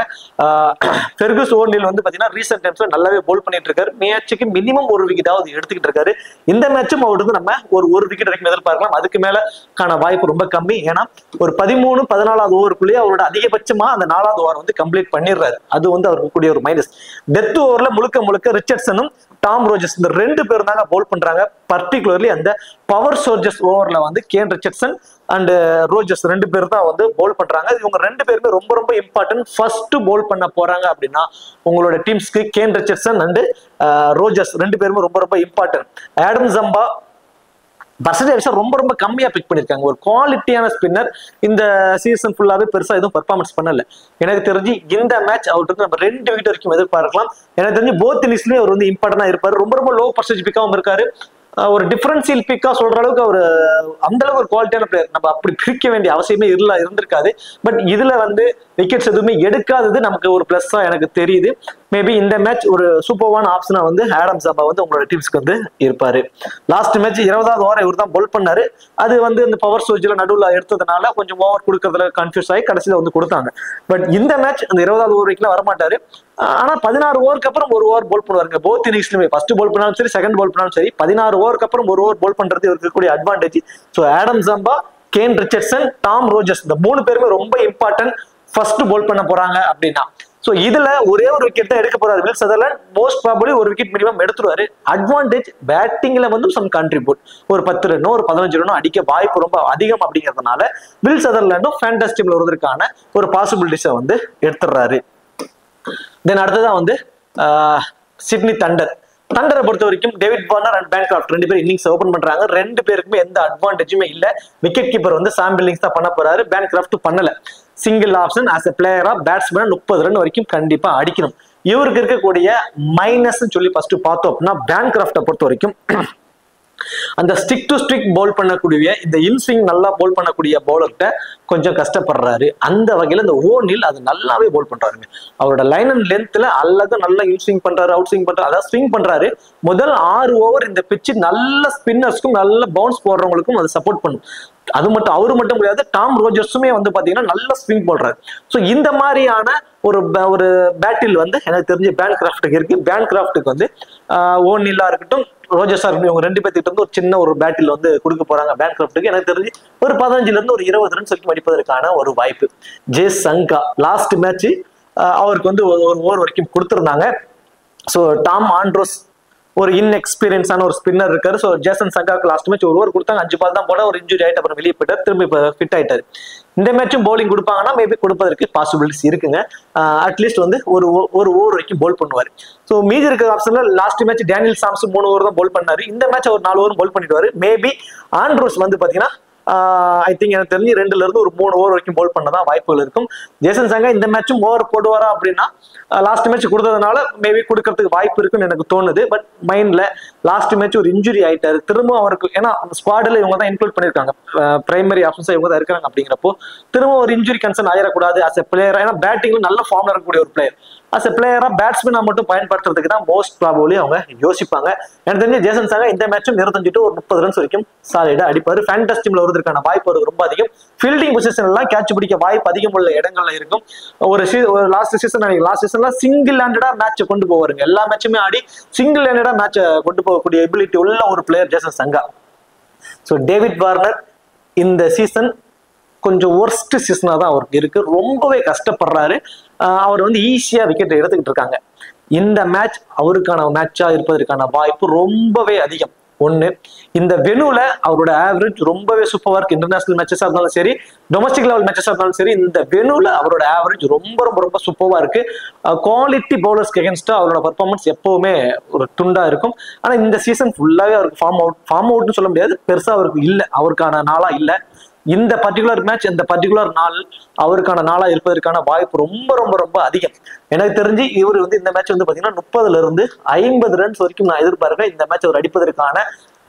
ஃபெர்குஸ் ஓனில் வந்து பாத்தீங்கன்னா ரீசெண்ட் டைம்ஸ்ல நல்லாவே பவுல் பண்ணிட்டு இருக்காரு. மேட்சுக்கு மினிமம் ஒரு விக்கெட்டாவது எடுத்துக்கிட்டு இருக்காரு. இந்த மேட்சும் அவருக்கு நம்ம ஒரு விக்கெட் வரைக்கும் எதிர்பார்க்கலாம். அதுக்கு மேலக்கான வாய்ப்பு ரொம்ப கம்மி. ஏன்னா ஒரு 13-14வது ஓவருக்குள்ளேயே அவரோட அதிகபட்சமா அந்த 4வது ஓவர் வந்து கம்ப்ளீட் பண்ணிடுறாரு. அது வந்து அவருக்கு கூடிய ஒரு மைனஸ். டெத் ஓவர்ல முழுக்க ரிச்சர்ட்சனும் டாம் ரோஜர்ஸ் இந்த 2 பேரும் தாங்க பவுல் பண்றாங்க. பர்டிகுலர்லி அந்த பவர் சோல்ஜர்ஸ் ஓவர்ல வந்து கேன் ரிச்சர்ட்சன் அண்ட் ரோஜர்ஸ் 2 பேர் தான் வந்து பவுல் பண்றாங்க. இவங்க 2 பேருமே ரொம்ப இம்பார்ட்டன்ட். ஃபர்ஸ்ட் பவுல் பண்ண போறாங்க அப்படின்னா உங்களோட டீம்ஸ்க்கு கேன் ரிச்சர்ட்சன் அண்ட் ரோஜர்ஸ் 2 பேருமே ரொம்ப இம்பார்ட்டன்ட். ஆடம் ஜம்பா பர்சன்டேஜ் ரொம்ப கம்மியா பிக் பண்ணிருக்காங்க. ஒரு குவாலிட்டியான ஸ்பின்னர் இந்த சீசன் ஃபுல்லாவே பெருசா எதுவும் பெர்ஃபார்மன்ஸ் பண்ணல. எனக்கு தெரிஞ்சு இந்த மேட்ச் அவருக்கு நம்ம 2 விக்கெட் வரைக்கும் எதிர்பார்க்கலாம். எனக்கு தெரிஞ்சு போத் இன்னிங்ஸ்லயும் அவர் வந்து இம்பார்ட்டன்டா இருப்பாரு. ரொம்ப லோ பர்சன்டேஜ் பிக்காவும் இருக்காரு. ஒரு டிஃபரன்சியல் பிக்கா சொல்ற அளவுக்கு அவர் அந்த அளவுக்கு ஒரு குவாலிட்டியான பிளேயர். நம்ம அப்படி பிரிக்க வேண்டிய அவசியமே இருந்திருக்காது. பட் இதுல வந்து விக்கெட்ஸ் எதுவுமே எடுக்காதது நமக்கு ஒரு பிளஸ்ஸா எனக்கு தெரியுது. மேபி இந்த மேட்ச் ஒரு சூப்பர்வான ஆப்ஷனா வந்து ஆடம் ஜம்பா வந்து உங்களோட டீம்ஸ்க்கு வந்து இருப்பாரு. லாஸ்ட் மேட்ச் 20வது ஓவர் இவர் தான் பவுல் பண்ணாரு. அது வந்து இந்த பவர் சோஜில நடுவில் எடுத்ததுனால கொஞ்சம் ஓவர் கொடுக்கறதுல கன்ஃபியூஸ் ஆகி கடைசியில வந்து கொடுத்தாங்க. பட் இந்த மேட்ச் அந்த 20வது ஓவர் வரைக்கும் வரமாட்டாரு. ஆனா 16 ஓவருக்கு அப்புறம் ஒரு ஓவர் போல் பண்ணுவாருங்க. போத் இன்னிங்ஸ்லுமே ஃபர்ஸ்ட் போல் பண்ணாலும் சரி, செகண்ட் போல் பண்ணாலும் சரி, 16 ஓவருக்கு அப்புறம் ஒரு ஓவர் போல் பண்றது இவருக்கு இருக்கக்கூடிய அட்வான்டேஜ். ஸோ ஆடம் ஜம்பா, கேன் ரிச்சர்ட்சன், டாம் ரோஜர்ஸ் இந்த 3 பேருமே ரொம்ப இம்பார்ட்டன்ட் ஃபர்ஸ்ட் போல் பண்ண போறாங்க அப்படின்னா. சோ இதுல ஒரே ஒரு விக்கெட் தான் எடுக்க போறாரு வில் சதர்லாண்ட். மோஸ்ட் ப்ராபபிலி ஒரு விக்கெட் மினிமம் எடுத்துருவாரு. அட்வான்டேஜ் பேட்டிங்ல வந்து சம் கண்ட்ரிபியூட் ஒரு 10 ரன்னோ ஒரு 15 ரன்னோ அடிக்க வாய்ப்பு ரொம்ப அதிகம் அப்படிங்கிறதுனால வில் சதர்லாண்டும் ஃபேண்டஸ்டி டீம்ல வருவதற்கான ஒரு பாசிபிலிட்டிஸை வந்து எடுத்துடுறாரு. தென் அடுத்ததான் வந்து சிட்னி தண்டரை பொறுத்த வரைக்கும் டேவிட் வார்னர் அண்ட் பேன்கிராஃப்ட் 2 பேர் இன்னிங்ஸ் ஓபன் பண்றாங்க. 2 பேருக்குமே எந்த அட்வான்டேஜுமே இல்ல. விக்கெட் கீப்பர் வந்து சாம் பில்லிங்ஸ் தான் பண்ண போறாரு. பேன்கிராஃப்ட் பண்ணல. சிங்கிள் ஆப்ஷன் ஆஸ் எ பிளேயரா பேட்ஸ்மேன் 30 ரன் வரைக்கும் கண்டிப்பா அடிக்கணும். இவருக்கு இருக்கக்கூடிய மைனஸ் சொல்லி ஃபர்ஸ்ட் பார்த்தோம் அப்படின்னா பேன்கிராஃப்டை பொறுத்த வரைக்கும் அந்த ஸ்டிக் டு ஸ்டிக் பவுல் பண்ணக்கூடிய இந்த இன்ஸ்விங் நல்லா பவுல் பண்ணக்கூடிய பவுலர்கிட்ட கொஞ்சம் கஷ்டப்படுறாரு. அந்த வகையில இந்த ஓனில் அது நல்லாவே பவுல் பண்றாருங்க. அவரோட லைன் அண்ட் லென்த்ல அல்லது நல்லா இன்ஸ்விங் பண்றாரு, அவுட் ஸ்விங் பண்றாரு, அதாவது ஸ்விங் பண்றாரு. முதல் 6 ஓவர் இந்த பிச்சு நல்ல ஸ்பின்னர்ஸ்க்கும் நல்ல பவுன்ஸ் போடுறவங்களுக்கும் அது சப்போர்ட் பண்ணும். அது மட்டும் அவரு மட்டும் முடியாது, டாம் ரோஜர்ஸுமே வந்து பாத்தீங்கன்னா நல்ல ஸ்விங் போடுறாரு. ஸோ இந்த மாதிரியான ஒரு பேட்டில் வந்து எனக்கு தெரிஞ்சு பேன்கிராஃப்டுக்கு இருக்கு. பேன்கிராஃப்டுக்கு வந்து ஓனிலா இருக்கட்டும், ரோஜர்ஸா இருக்கட்டும், இவங்க 2 பேர்த்திட்ட இருந்து ஒரு சின்ன ஒரு பேட்டில் வந்து கொடுக்க போறாங்க பேன்கிராஃப்டுக்கு. எனக்கு தெரிஞ்சு ஒரு 15ல இருந்து ஒரு 20 ரன்ஸ் வரைக்கும் அடிப்பதற்கான ஒரு வாய்ப்பு. ஜெய்சங்கா லாஸ்ட் மேட்ச் அவருக்கு வந்து ஒரு ஓவர் வரைக்கும் கொடுத்துருந்தாங்க. ஸோ டாம் ஆண்ட்ரோஸ் ஒரு இன்எக்ஸ்பீரியன்ஸான ஒரு ஸ்பின்னர் இருக்காரு. ஸோ ஜேசன் சங்காக்கு லாஸ்ட் மேட்ச் ஒரு ஓவர் கொடுத்தாங்க, 5 பால் தான் போட ஒரு இன்ஜுரி ஆயிட்டு அப்புறம் வெளியே போயிட்டார். திரும்பி இப்போ ஃபிட் ஆயிட்டாரு. இந்த மேட்சும் பவுலிங் கொடுப்பாங்கன்னா மேபி கொடுப்பதற்கு பாசிபிலிட்டிஸ் இருக்குங்க. அட்லீஸ்ட் வந்து ஒரு ஓவர் வரைக்கும் பவுல் பண்ணுவார். ஸோ மீதி இருக்கிற ஆப்ஷன்ல last match Daniel Sams 3 over தான் பவுல் பண்ணாரு. இந்த மேட்ச் ஒரு 4 ஓவர் பவுல் பண்ணிடுவாரு. மேபி ஆண்ட்ரோஸ் வந்து பாத்தீங்கன்னா ஐ திங்க் எனக்கு தெரிஞ்சு 2ல இருந்து ஒரு 3 ஓவர் வரைக்கும் பவுல் பண்ணதான் வாய்ப்புகள் இருக்கும். ஜேசன் சங்கா இந்த மேட்சும் ஓவர் போடுவாரா அப்படின்னா லாஸ்ட் மேட்ச் கொடுத்ததுனால மேபி கொடுக்கறதுக்கு வாய்ப்பு இருக்குன்னு எனக்கு தோணுது. பட் மைண்ட்ல லாஸ்ட் மேட்ச் ஒரு இன்ஜுரி ஆயிட்டாரு. திரும்ப அவருக்கு ஏன்னா ஸ்குவாட்ல இவங்க தான் இன்க்ளூட் பண்ணிருக்காங்க, பிரைமரி ஆப்ஷன்ஸா இவங்க தான் இருக்காங்க. அப்படிங்கிறப்போ திரும்ப ஒரு இன்ஜுரி கன்சர்ன் ஆயிடக்கூடாது. அஸ் எ பிளேயர், ஏன்னா பேட்டிங்ல நல்ல ஃபார்ம்ல இருக்கக்கூடிய ஒரு பிளேயர், அஸ் எ பிளேயரா பேட்ஸ்மேனா மட்டும் பயன்படுத்துறதுக்கு தான் மோஸ்ட் ப்ராபபிலி அவங்க யோசிப்பாங்க. எனக்கு தெரிஞ்சு ஜேசன் சங்கா இந்த மேட்சும் 25 to 30 ரன்ஸ் வரைக்கும் சாலிடா அடிப்பாரு. ஃபேண்டஸ்டி டீம்ல வருவதற்கான வாய்ப்பு அவருக்கு ரொம்ப அதிகம். ஃபீல்டிங் பொசிஷன் எல்லாம் கேட்ச் பிடிக்க வாய்ப்பு அதிகம் உள்ள இடங்கள்ல இருக்கும். ஒரு லாஸ்ட் சீசன்ல சிங்கிள் ஹேண்டடா மேட்சை கொண்டு போவாருங்க. எல்லா மேட்சுமே ஆடி சிங்கிள் ஹேண்டடா மேட்சை கொண்டு போகக்கூடிய எபிலிட்டி உள்ள ஒரு பிளேயர் ஜேசன் சங்கா. ஸோ டேவிட் வார்னர் இந்த சீசன் கொஞ்சம் ஒர்ஸ்ட் சீசனா தான் அவருக்கு இருக்கு. ரொம்பவே கஷ்டப்படுறாரு. அவர் வந்து ஈஸியா விக்கெட் எடுத்துக்கிட்டு இருக்காங்க. இந்த மேட்ச் அவருக்கான மேட்சா இருப்பதற்கான வாய்ப்பு ரொம்பவே அதிகம். ஒண்ணு, இந்த வெனுல அவரோட ஆவரேஜ் ரொம்பவே சூப்பரா இருக்கு. இன்டர்நேஷனல் மேட்சஸா இருந்தாலும் சரி, டொமஸ்டிக் லெவல் மேட்சஸா இருந்தாலும் சரி, இந்த வெனுல அவரோட ஆவரேஜ் ரொம்ப ரொம்ப ரொம்ப சூப்பரா இருக்கு. குவாலிட்டி பவுலர்ஸ்க்கு எகென்ஸ்டா அவரோட பர்ஃபார்மன்ஸ் எப்பவுமே ஒரு துண்டா இருக்கும். ஆனா இந்த சீசன் ஃபுல்லாவே அவருக்கு ஃபார்ம் அவுட்னு சொல்ல முடியாது, பெருசா அவருக்கு இல்ல, அவருக்கான நாளா இல்ல. இந்த பர்டிகுலர் மேட்ச், இந்த பர்டிகுலர் நாள் அவருக்கான நாளா இருப்பதற்கான வாய்ப்பு ரொம்ப ரொம்ப ரொம்ப அதிகம். எனக்கு தெரிஞ்சு இவர் வந்து இந்த மேட்ச் வந்து பாத்தீங்கன்னா 30ல இருந்து 50 ரன்ஸ் வரைக்கும் நான் எதிர்பார்க்கிறேன். இந்த மேட்ச் அவர் அடிப்பதற்கான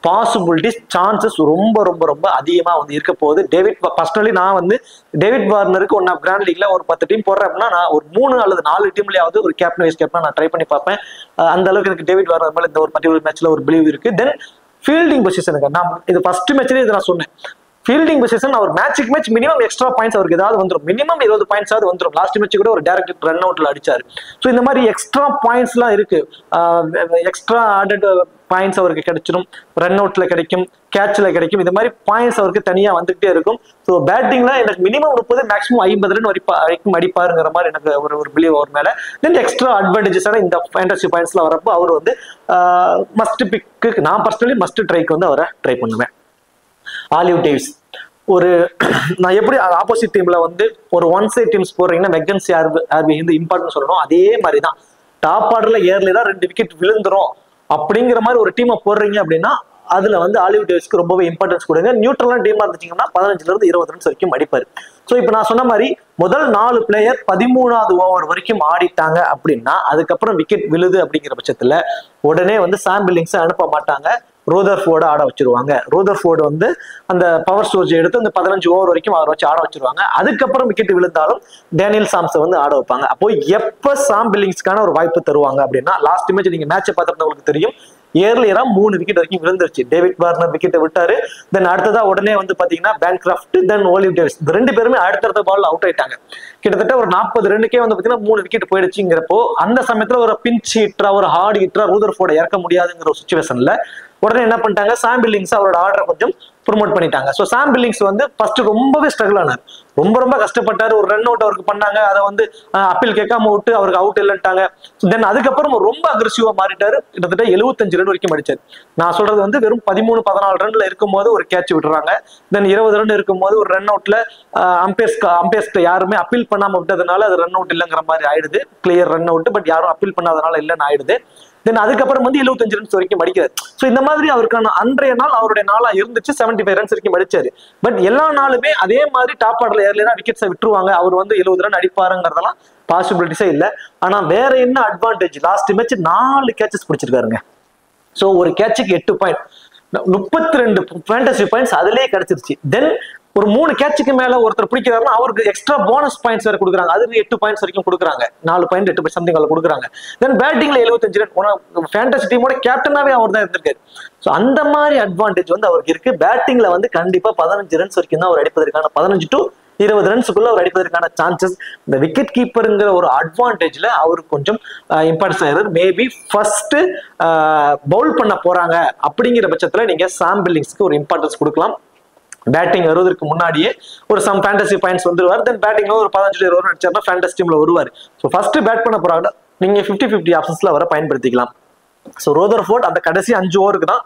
பாசிபிலிட்டிஸ், சான்சஸ் ரொம்ப ரொம்ப ரொம்ப அதிகமா வந்து இருக்க போகுது. பர்சனலி நான் வந்து டேவிட் வார்னருக்கு ஒன் ஆஃப் கிராண்ட் லீக்ல ஒரு 10 டீம் போடுறேன் அப்படின்னா நான் ஒரு 3 அல்லது 4 டீம்லயாவது ஒரு கேப்டன் வைஸ் கேப்டன் நான் ட்ரை பண்ணி பார்ப்பேன். அந்த அளவுக்கு எனக்கு டேவிட் வார்னர் மேல இந்த ஒரு பர்டிகுலர் மேட்ச்ல ஒரு பிலீவ் இருக்கு. தென் ஃபீல்டிங் பொசிஷனுக்கு நான் இது ஃபர்ஸ்ட் மேட்ச்லயே இதை நான் சொன்னேன். ஃபீல்டிங் பொசிஷன் அவர் மேட்சுக்கு மேட்ச் மினிமம் எக்ஸ்ட்ரா பாயிண்ட்ஸ் அவருக்கு ஏதாவது வந்துடும். மினிமம் 20 பாயிண்ட்ஸ் ஆகுது வந்துடும். லாஸ்ட் மேட்ச் கூட ஒரு டைரக்ட் ரன் அவுட்ல அடிச்சாரு. ஸோ இந்த மாதிரி எக்ஸ்ட்ரா பாயிண்ட்ஸ் எல்லாம் இருக்கு. எக்ஸ்ட்ரா ஆடட் பாயிண்ட்ஸ் அவருக்கு கிடைச்சிடும், ரன் அவுட்ல கிடைக்கும், கேட்ச்ல கிடைக்கும். இந்த மாதிரி பாயிண்ட்ஸ் அவருக்கு தனியா வந்துகிட்டே இருக்கும். ஸோ பேட்டிங்ல எனக்கு மினிமம் 30, மேக்ஸிமம் 50 ரன் வரைக்கும் அடிப்பாருங்கிற மாதிரி எனக்கு ஒரு பிலீவ் அவர் மேல. தென் எக்ஸ்ட்ரா அட்வான்டேஜஸான இந்த ஃபேண்டசி பாயிண்ட்ஸ்ல வரப்போ அவர் வந்து மஸ்ட் பிக்கு, நான் பர்சனலி மஸ்ட் ட்ரைக்கு வந்து அவரை ட்ரை பண்ணுவேன். ஆலிவ் டேவிஸ் நான் எப்படி ஆப்போசிட் டீம்ல வந்து ஒரு ஒன் சைட் டீம்ஸ் போடுறீங்கன்னா மெக்கன்சி ஆர்பி வந்து இம்பார்ட்டன் சொல்லணும். அதே மாதிரிதான் டாப் ஆர்டர்ல ஏர்லி தான் 2 விக்கெட் விழுந்துரும் அப்படிங்கிற மாதிரி ஒரு டீமை போடுறீங்க அப்படின்னா அதுல வந்து ஆலிவ் டேவிஸ்க்கு ரொம்பவே இம்பார்ட்டன்ஸ் கொடுங்க. நியூட்ரலான டீமா இருந்துச்சீங்கன்னா 15ல இருந்து 20 ரன்ஸ் வரைக்கும் அடிப்பாரு. ஸோ இப்போ நான் சொன்ன மாதிரி முதல் 4 பிளேயர் 13வது ஓவர் வரைக்கும் ஆடிட்டாங்க அப்படின்னா அதுக்கப்புறம் விக்கெட் விழுது அப்படிங்கிற பட்சத்துல உடனே வந்து சாம் பில்லிங்ஸை அனுப்ப மாட்டாங்க, ரூதர்ஃபோர்டை ஆட வச்சிருவாங்க. ரூதர்ஃபோர்டு வந்து அந்த பவர் ஸ்டோர்ஜ் எடுத்து அந்த 15 ஓவர் வரைக்கும் அவர் வச்சு ஆட வச்சிருவாங்க. அதுக்கப்புறம் விக்கெட் விழுந்தாலும் டேனியல் சாம்ஸை வந்து ஆட வைப்பாங்க. அப்போ எப்ப சாம் பில்லிங்ஸ்க்கான ஒரு வாய்ப்பு தருவாங்க அப்படின்னா லாஸ்ட் மேட்ச் நீங்க மேட்சை பார்த்துருந்தவங்களுக்கு தெரியும். ஏர்லியரா 3 விக்கெட் வரைக்கும் விழுந்துருச்சு. டேவிட் வார்னர் விக்கெட்டை விட்டாரு. தென் அடுத்ததா உடனே வந்து பாத்தீங்கன்னா பேன்கிராஃப்ட், தென் ஓலிவ் டேவிஸ், 2 பேருமே அடுத்தடுத்த பால் அவுட் ஆயிட்டாங்க. கிட்டத்தட்ட ஒரு 40 ரன்னுக்கே வந்து பாத்தீங்கன்னா 3 விக்கெட் போயிடுச்சுங்கிறப்போ அந்த சமயத்துல ஒரு பிஞ்ச் ஹிட்டரா, ஒரு ஹார்ட் ஹிட்டரா ரூதர்ஃபோர்டை இறக்க முடியாதுங்கிற ஒரு சுச்சுவேஷன்ல உடனே என்ன பண்ணிட்டாங்க, சாம் பில்லிங்ஸ் அவரோட ஆர்டரை கொஞ்சம் ப்ரொமோட் பண்ணிட்டாங்க. ஸோ சாம் பில்லிங்ஸ் வந்து ஃபர்ஸ்ட் ரொம்பவே ஸ்ட்ரகிள் ஆனார், ரொம்ப கஷ்டப்பட்டாரு. ஒரு ரன் அவுட் அவருக்கு பண்ணாங்க, அதை வந்து அப்பீல் கேட்காம விட்டு அவருக்கு அவுட் இல்லைன்ட்டாங்க. தென் அதுக்கப்புறம் ரொம்ப அக்ரெசிவா மாறிட்டாரு. கிட்டத்தட்ட 75 ரன் வரைக்கும் அடிச்சாரு. நான் சொல்றது வந்து வெறும் 13-14 ரன்ல இருக்கும் போது ஒரு கேட்ச் விட்டுறாங்க. தென் 20 ரன் இருக்கும் போது ஒரு ரன் அவுட்ல அம்பேர்ஸ்க்கு யாருமே அப்பீல் பண்ணாம விட்டதுனால அது ரன் அவுட் இல்லைங்கிற மாதிரி ஆயிடுது. கிளியர் ரன் அவுட், பட் யாரும் அப்பீல் பண்ணாதனால இல்லைன்னு ஆயிடுது. தென் அதுக்கப்புறம் வந்து 75 ரன்ஸ் வரைக்கும் அடிக்கிறார். ஸோ இந்த மாதிரி அவருக்கான அன்றைய நாள் அவருடைய நாளா இருந்துச்சு. 75 ரன்ஸ் வரைக்கும் அடிச்சாரு. பட் எல்லா நாளுமே அதே மாதிரி டாப் ஆர்டர்ல ஏர்லியா விக்கெட்ஸை விட்டுருவாங்க. அவர் வந்து 70 ரன் அடிப்பாருங்கிறதெல்லாம் பாசிபிலிட்டிஸே இல்லை. ஆனா வேற என்ன அட்வான்டேஜ், லாஸ்ட் மேட்ச் 4 கேட்சஸ் பிடிச்சிருக்காருங்க. ஸோ ஒரு கேட்சுக்கு 8 பாயிண்ட். 32 ஃபேண்டசி பாயிண்ட்ஸ் அதுலயே கிடைச்சிருச்சு. தென் ஒரு 3 கேட்சுக்கு மேல ஒருத்தர் பிடிக்கிறாருன்னா அவருக்கு எக்ஸ்ட்ரா போனஸ் பாயிண்ட்ஸ் வேற கொடுக்குறாங்க. அது 8 பாயிண்ட்ஸ் வரைக்கும் கொடுக்குறாங்க. 4 பாயிண்ட் 8 பாயிண்ட் சம்திங் கொடுக்குறாங்க. தென் பேட்டிங்ல 75 ரன், ஃபேண்டசி டீமோட கேப்டனாவே அவர் தான் இருந்திருக்காரு. ஸோ அந்த மாதிரி அட்வான்டேஜ் வந்து அவருக்கு இருக்கு. பேட்டிங்ல வந்து கண்டிப்பா 15 ரன்ஸ் வரைக்கும் தான் அவர் அடிப்பதற்கான 15 to 20 ரன்ஸுக்குள்ள அவர் அடிப்பதற்கான சான்சஸ். இந்த விக்கெட் கீப்பருங்கிற ஒரு அட்வான்டேஜ்ல அவருக்கு கொஞ்சம் இம்பார்ட்டன்ஸ் ஆயிருக்கு. மேபி ஃபர்ஸ்ட் பவுல் பண்ண போறாங்க அப்படிங்கிற பட்சத்துல நீங்க சாம் பில்லிங்ஸ்க்கு ஒரு இம்பார்ட்டன்ஸ் கொடுக்கலாம். பேட்டிங் வருவதற்கு முன்னாடியே ஒரு சம் ஃபேண்டசி பாயிண்ட்ஸ் வந்துருவார். தென் பேட்டிங்ல ஒரு 15 ரன் அடிச்சாருன்னா ஃபேண்டசி டீம்ல வருவார். ஸோ ஃபர்ஸ்ட் பேட் பண்ண போறாங்க நீங்க 50-50 ஆப்ஷன்ஸ்ல அவரை பயன்படுத்திக்கலாம். ஸோ ரோதர்ஃபோர்ட் அந்த கடைசி 5 ஓவருக்கு தான்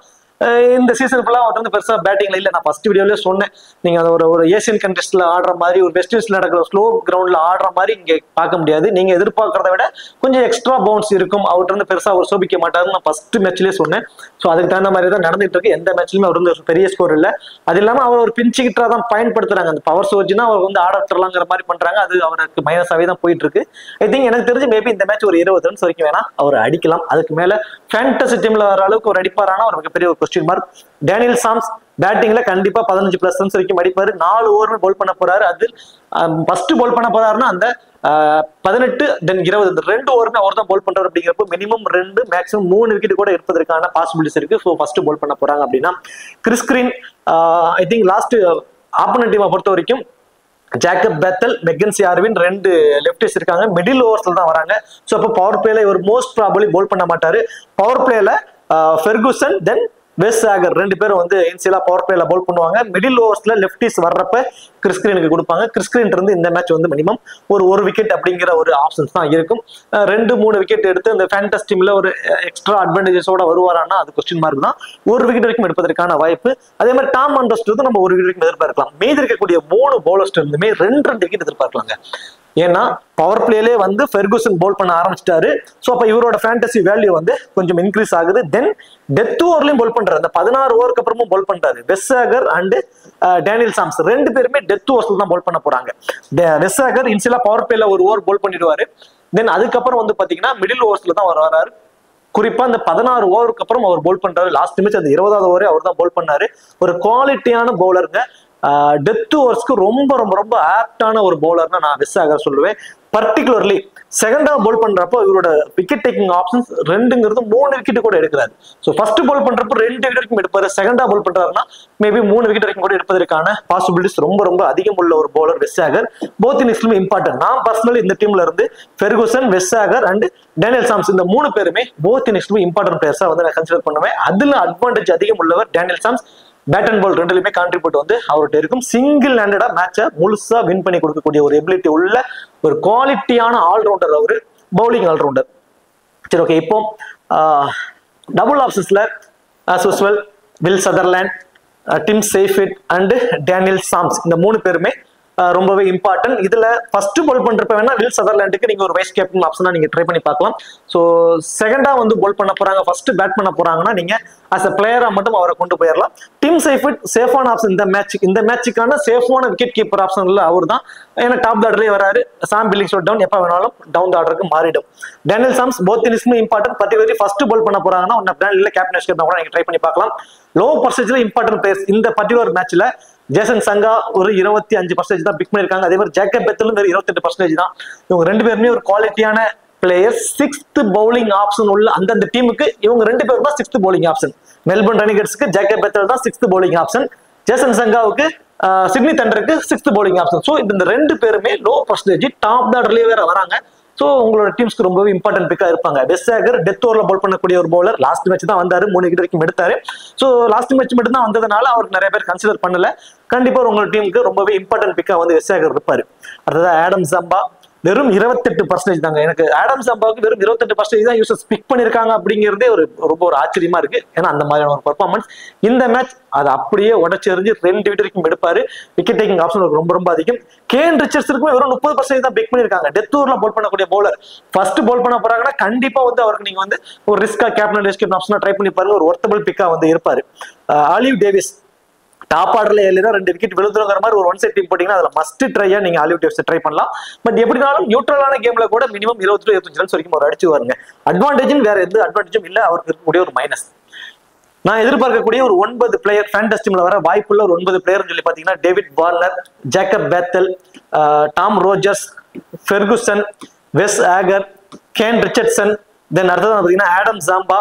இந்த சீசன் ஃபுல்லா அவர் வந்து பெருசா பேட்டிங்ல இல்ல. நான் ஃபர்ஸ்ட் வீடியோலயே சொன்னேன், நீங்க ஒரு ஏசியன் கண்ட்ரீஸ்ல ஆடுற மாதிரி, ஒரு வெஸ்ட் இண்டீஸ்ல நடக்கிற ஸ்லோ கிரவுண்ட்ல ஆடுற மாதிரி இங்க பார்க்க முடியாது. நீங்க எதிர்பார்க்கறத விட கொஞ்சம் எக்ஸ்ட்ரா பவுன்ஸ் இருக்கும். அவர்கிட்ட இருந்து பெருசா அவர் சோபிக்க மாட்டாருன்னு நான் ஃபர்ஸ்ட் மேட்ச்லயே சொன்னேன். ஸோ அதுக்கு தகுந்த மாதிரி தான் நடந்துட்டு இருக்கு. எந்த மேட்ச்லயுமே அவர் வந்து பெரிய ஸ்கோர் இல்ல. அது இல்லாம அவர் ஒரு பிஞ்சு கிட்டா தான் பயன்படுத்துறாங்க. அந்த பவர் சோர்ஜ்னா அவர் வந்து ஆடலாங்கிற மாதிரி பண்றாங்க. அது அவருக்கு மைனஸாவே தான் போயிட்டு இருக்கு. ஐ திங்க் எனக்கு தெரிஞ்சு மேபி இந்த மேட்ச் ஒரு 20 ரன்ஸ் வரைக்கும் வேணா அவர் அடிக்கலாம். அதுக்கு மேல ஃபேண்டசி டீம்ல வர அளவுக்கு ஒரு அடிப்பாரானா ஒரு மிகப்பெரிய ஒரு கொஸ்டின் மார்க். டேனியல் சாம்ஸ் பேட்டிங்ல கண்டிப்பா 15+ ரன்ஸ் வரைக்கும் அடிப்பாரு. 4 ஓவர் பவுல் பண்ண போறாரு. அது ஃபர்ஸ்ட் பவுல் பண்ண போறாருன்னா அந்த 18 தென் 20 இந்த 2 ஓவருமே அவர் தான் பவுல் பண்றாரு. அப்படிங்கிறப்போ மினிமம் 2 மேக்ஸிமம் 3 விக்கெட் கூட எடுப்பதற்கான பாசிபிலிட்டிஸ் இருக்கு. ஸோ ஃபர்ஸ்ட் பவுல் பண்ண போறாங்க அப்படின்னா Chris green, I think last opponent டீமை பொறுத்த வரைக்கும் Jacob Bethel, McKinsey Irwin 2 leftist இருக்காங்க. மிடில் ஓவர்ஸ்ல தான் வராங்க. ஸோ அப்போ பவர் பிளேல இவர் மோஸ்ட் ப்ராபபிலி பவுல் பண்ண மாட்டாரு. பவர் பிளேல ஃபெர்குசன் தென் வெஸ் ஆகர் 2 பேரும் வந்து இன்சியலா பவர் பிளேல பவுல் பண்ணுவாங்க. மிடில் ஓவர்ஸ்ல லெப்டிஸ் வர்றப்ப கிறிஸ்கிரீனுக்கு கொடுப்பாங்க. கிறிஸ்கிரீன் இருந்து இந்த மேட்ச் வந்து மினிமம் ஒரு விக்கெட் அப்படிங்கிற ஒரு ஆப்ஷன்ஸ் தான் இருக்கும். 2-3 விக்கெட் எடுத்து இந்த ஃபேண்டசி டீம்ல ஒரு எக்ஸ்ட்ரா அட்வான்டேஜஸோட வருவாரான்னா அது கொஸ்டின் மார்க் தான். 1 விக்கெட் வரைக்கும் எடுப்பதற்கான வாய்ப்பு. அதே மாதிரி டாம் ஆண்டர்ஸ்ட் நம்ம 1 விக்கெட் வரைக்கும் எதிர்பார்க்கலாம். மீதி இருக்கக்கூடிய 3 பவுலர்ஸ் இருந்துமே 2 விக்கெட் எதிர்பார்க்கலாங்க. ஏன்னா பவர் பிளேலே வந்து ஃபெர்குசன் பவுல் பண்ண ஆரம்பிச்சிட்டாரு. ஸோ அப்போ இவரோட ஃபேண்டசி வேல்யூ வந்து கொஞ்சம் இன்க்ரீஸ் ஆகுது. தென் டெத் ஓவர்லயும் பவுல் பண்றாரு. அந்த 16 ஓவருக்கு அப்புறமும் பவுல் பண்றாரு. வெஸ்ஸாகர் அண்ட் டேனியல் சாம்ஸ் 2 பேருமே டெத் ஓவர்ஸ்ல தான் பவுல் பண்ண போறாங்க. வெஸ்ஸாகர் இன்சியலா பவர் பிளேல ஒரு ஓவர் பவுல் பண்ணிடுவாரு. தென் அதுக்கப்புறம் வந்து பாத்தீங்கன்னா மிடில் ஓவர்ஸ்ல தான் வராரு. குறிப்பா அந்த 16 ஓவருக்கு அப்புறம் அவர் பவுல் பண்றாரு. லாஸ்ட் மேட்ச் அந்த 20வது ஓவரே அவர் தான் பவுல் பண்ணாரு. ஒரு குவாலிட்டியான பவுலருங்க. டெத் ஓவர்ஸ்க்கு ரொம்ப ரொம்ப ரொம்ப ஆப்டான ஒரு பவுலர்னா நான் வெஸ்ஸாகர் சொல்லுவேன். பர்டிகுலர்லி செகண்ட் ஹாஃப் பவுல் பண்றப்போ இவரோட விக்கெட் டேக்கிங் ஆப்ஷன்ஸ் 2ங்கிறது 3 விக்கெட் கூட எடுக்கிறாரு. ஸோ ஃபர்ஸ்ட் பவுல் பண்றப்போ 2 விக்கெட் வரைக்கும் எடுப்பாரு. செகண்ட் ஹாஃப் பவுல் பண்றாருன்னா மேபி 3 விக்கெட் வரைக்கும் கூட எடுப்பதற்கான பாசிபிலிட்டிஸ் ரொம்ப ரொம்ப அதிகம் உள்ள ஒரு பவுலர் வெஸ்ஸாகர். போத் இன்னிங்ஸ்லுமே இம்பார்ட்டன்ட். நான் பர்சனலி இந்த டீம்ல இருந்து Ferguson, Wes Agar and Daniel Sams இந்த 3 பேருமே போத் இன்னிங்ஸ்லுமே இம்பார்ட்டன்ட் பிளேயர்ஸா வந்து நான் கன்சிடர் பண்ணுவேன். அதுல அட்வான்டேஜ் அதிகம் உள்ளவர் Daniel Sams. Bat and ball 2லுமே கான்ட்ரிபியூட் வந்து அவர்கிட்ட இருக்கும். சிங்கிள் ஹேண்டடா மேட்சை முழுசா வின் பண்ணி கொடுக்கக்கூடிய ஒரு எபிலிட்டி உள்ள ஒரு குவாலிட்டியான ஆல்ரவுண்டர் அவரு, பவுலிங் ஆல்ரவுண்டர். சரி, ஓகே. இப்போ டபுள் ஆப்ஷன்ஸ்ல as usual Will Sutherland, Tim Seifert and Daniel Sams இந்த 3 பேருமே ரொம்பவே இம்பார்ட்டன்ட். இதுல ஃபர்ஸ்ட் பவுல் பண்றப்ப வேணா வில் சதர்லேண்டுக்கு நீங்க ஒரு வைஸ் கேப்டன் ஆப்ஷனா நீங்க ட்ரை பண்ணி பார்க்கலாம். ஸோ செகண்டா வந்து பவுல் பண்ண போறாங்க, ஃபர்ஸ்ட் பேட் பண்ண போறாங்கன்னா நீங்க அஸ் அ பிளேயரா மட்டும் அவரை கொண்டு போயிடலாம். டிம் சேஃபிட் சேஃபான ஆப்ஷன் இந்த மேட்சுக்கான சேஃபான விக்கெட் கீப்பர் ஆப்ஷன் இல்ல அவர் தான். ஏன்னா டாப் ஆர்டர்லயே வராரு. சாம் பில்லிங்ஸ் டவுன் எப்ப வேணாலும் டவுன் ஆர்டருக்கு மாறிடும். டேனியல் சாம்ஸ் போத் இன்னிங்ஸ்மே இம்பார்ட்டன்ட். பர்டிகுலர்லி ஃபர்ஸ்ட் பவுல் பண்ண போறாங்கன்னா ஒன்னு பிராண்ட்ல கேப்டன் கூட நீங்க ட்ரை பண்ணி பார்க்கலாம். லோ பர்சன்டேஜ்ல இம்பார்ட்டன்ட் பிளேயர்ஸ் இந்த பர்டிகுலர் மேட்ச்ல ஜேசன் சங்கா ஒரு 25% தான் பிக் பண்ணிருக்காங்க. அதே மாதிரி ஜேக்கப் பெத்தலும் 28% தான். இவங்க 2 பேருமே ஒரு குவாலிட்டியான பிளேயர். 6th பவுலிங் ஆப்ஷன் உள்ள அந்தந்த டீமுக்கு இவங்க 2 பேரும் தான் 6th பவுலிங் ஆப்ஷன். மெல்பர்ன் ரெனிகேட்ஸ்க்கு ஜேக்கப் பெத்தல் தான் 6th பவுலிங் ஆப்ஷன். ஜேசன் சங்காவுக்கு சிட்னி தண்டருக்கு 6th பவுலிங் ஆப்ஷன். ஸோ இந்த 2 பேருமே லோ பர்சன்டேஜ் டாப் ஆர்டர்லயே வேற வராங்க. ஸோ உங்களோட டீம்ஸ்க்கு ரொம்பவே இம்பார்ட்டன்ட் பிக்கா இருப்பாங்க. வெஸ்ஸாகர் டெத் ஓவர்ல பவுல் பண்ணக்கூடிய ஒரு பவுலர். லாஸ்ட் மேட்ச் தான் வந்தாரு, 3 விக்கெட் வரைக்கும் எடுத்தாரு. ஸோ லாஸ்ட் மேட்ச் மட்டும் தான் வந்ததுனால அவருக்கு நிறைய பேர் கன்சிடர் பண்ணல. கண்டிப்பா உங்களோட டீமுக்கு ரொம்பவே இம்பார்ட்டன்ட் பிக்கா வந்து வெஸ்ஸாகர் இருப்பாரு. அடுத்தது ஆடம் சம்பா வெறும் 28% தாங்க. எனக்கு ஆடம் சம்பாவுக்கு வெறும் 28% தான் யூசர்ஸ் பிக் பண்ணிருக்காங்க அப்படிங்கிறதே ரொம்ப ஒரு ஆச்சரியமா இருக்கு. ஏன்னா அந்த மாதிரியான ஒரு பெர்ஃபார்மன்ஸ் இந்த மேட்ச் அதை அப்படியே உடச்செறிஞ்சு 2 விக்கெட் வரைக்கும் எடுப்பாரு. விக்கெட் டேக்கிங் ஆப்ஷன் ரொம்ப ரொம்ப அதிகம். கேன் ரிச்சர்ட்ஸுக்கு வெறும் 30% தான் பிக் பண்ணிருக்காங்க. டெத் ஓவர்ல பவுல் பண்ணக்கூடிய பவுலர். ஃபர்ஸ்ட் பவுல் பண்ண போறாங்கன்னா கண்டிப்பா வந்து அவருக்கு நீங்க வந்து ஒரு ரிஸ்கா கேப்டன் ஆப்ஷனா ட்ரை பண்ணி பாருங்க. ஒரு ஒர்த்தபிள் பிக்கா வந்து இருப்பாரு. ஆலிவ் டேவிஸ் டாப் ஆர்டர்ல ஏறினா 2 விக்கெட் விழுந்துருங்கிற மாதிரி ஒரு ஒன் சைட் டீம் போட்டீங்கன்னா அதுல மஸ்ட் ட்ரையா நீங்க ஆலிவ் டேவிஸ் ட்ரை பண்ணலாம். பட் எப்படினாலும் நியூட்ரலான கேம்ல கூட மினிமம் 20-25 ரன்ஸ் வரைக்கும் அவர் அடிச்சு வருங்க. அட்வான்டேஜும் வேற எந்த அட்வான்டேஜும் இல்ல, அவருக்கு இருக்கக்கூடிய ஒரு மைனஸ். நான் எதிர்பார்க்கக்கூடிய ஒரு 9 பிளேயர் ஃபேண்டஸ் டீம்ல வர வாய்ப்புள்ள ஒரு 9 பிளேயர் சொல்லி பாத்தீங்கன்னா David Warner, Jacob பேத்தல், Tom Rogers, Ferguson, வெஸ் ஆகர், கேன் ரிச்சர்ட்சன், தென் அடுத்ததான் பாத்தீங்கன்னா ஆடம் ஜாம்பா,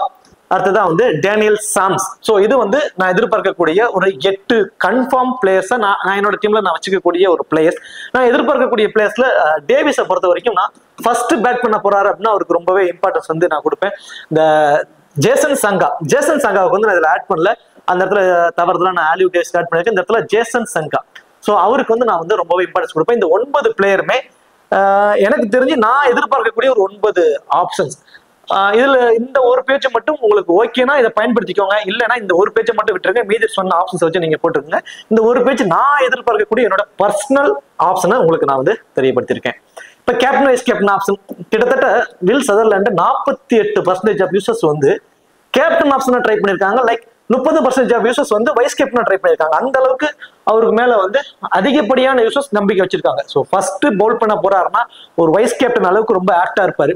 அடுத்ததான் வந்து டேனியல் சாம்ஸ். ஸோ இது வந்து நான் எதிர்பார்க்கக்கூடிய ஒரு 8 கன்ஃபார்ம் பிளேயர்ஸை நான் என்னோட டீம்ல நான் வச்சுக்கக்கூடிய ஒரு பிளேயர்ஸ். நான் எதிர்பார்க்கக்கூடிய பிளேயர்ஸ்ல டேவிஸை பொறுத்த வரைக்கும் நான் ஃபர்ஸ்ட் பேட் பண்ண போறாரு அப்படின்னா அவருக்கு ரொம்பவே இம்பார்ட்டன்ஸ் வந்து நான் கொடுப்பேன். இந்த ஜேசன் சங்காவுக்கு வந்து நான் இதில் ஆட் பண்ணல, அந்த இடத்துல தவறுதலா நான் ஆலிவ் டேவிஸ் ஆட் பண்ணிருக்கேன். இந்த இடத்துல ஜேசன் சங்கா, ஸோ அவருக்கு வந்து நான் வந்து ரொம்பவே இம்பார்ட்டன்ஸ் கொடுப்பேன். இந்த 9 பிளேயருமே எனக்கு தெரிஞ்சு நான் எதிர்பார்க்கக்கூடிய ஒரு 9 ஆப்ஷன்ஸ். இதுல இந்த ஒரு பேஜை மட்டும் உங்களுக்கு ஓகேனா இதை பயன்படுத்திக்கோங்க, இல்லைன்னா இந்த ஒரு பேஜை மட்டும் விட்டுருங்க, மீதி சொன்ன ஆப்ஷன்ஸ் வச்சு நீங்க போட்டுருங்க. இந்த ஒரு பேஜ் நான் எதிர்பார்க்கக்கூடிய என்னோட பர்சனல் ஆப்ஷனை உங்களுக்கு நான் வந்து தெரியப்படுத்திருக்கேன். இப்ப கேப்டன் வைஸ் கேப்டன் ஆப்ஷன் கிட்டத்தட்ட வில் சதர்லாண்டு 48% ஆஃப் யூசர்ஸ் வந்து கேப்டன் ஆப்ஷனை ட்ரை பண்ணிருக்காங்க. லைக் 30% ஆஃப் யூசர்ஸ் வந்து வைஸ் கேப்டனை ட்ரை பண்ணிருக்காங்க. அந்த அளவுக்கு அவருக்கு மேல வந்து அதிகப்படியான யூசர்ஸ் நம்பிக்கை வச்சிருக்காங்க. ஸோ ஃபர்ஸ்ட் பவுல் பண்ண போறாருன்னா ஒரு வைஸ் கேப்டன் அளவுக்கு ரொம்ப ஆக்டா இருப்பாரு.